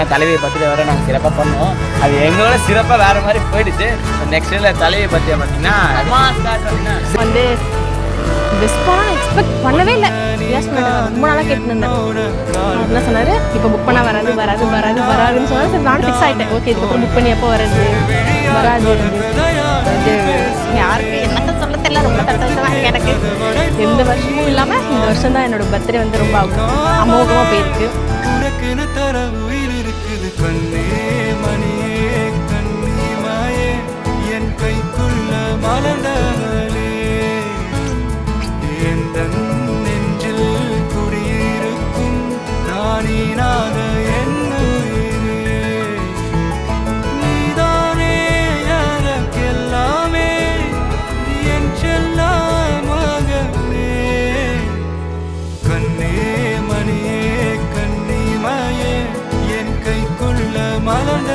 என் தலைவியை பற்றி வர நாங்கள் சிறப்பாக பண்ணோம். அது எங்களோட சிறப்பாக வேறு மாதிரி போயிடுச்சு. நெக்ஸ்ட் இயரில் தலைவியை பற்றி பார்த்தீங்கன்னா வந்து பெஸ்ட் பண்ணால் எக்ஸ்பெக்ட் பண்ணவே இல்லை. ரொம்ப நாளாக கேட்டுருந்தேன். என்ன சொன்னார், இப்போ புக் பண்ணால் வராது வராது வராது வராதுன்னு சொன்னார். சரி நானும் ஃபிக்ஸ் ஆகிட்டேன். ஓகே இதுக்கப்புறம் புக் பண்ணி எப்போ வராது வராது. யாருக்கு என்ன சொல்ல தெரியல, ரொம்ப சந்தோஷமாக இருக்குது எனக்கு. எந்த வருஷமும் இல்லாமல் இந்த வருஷம் தான் என்னோட பர்த்டே வந்து ரொம்ப அமோகமாக போயிருக்கு. மலர்ந்த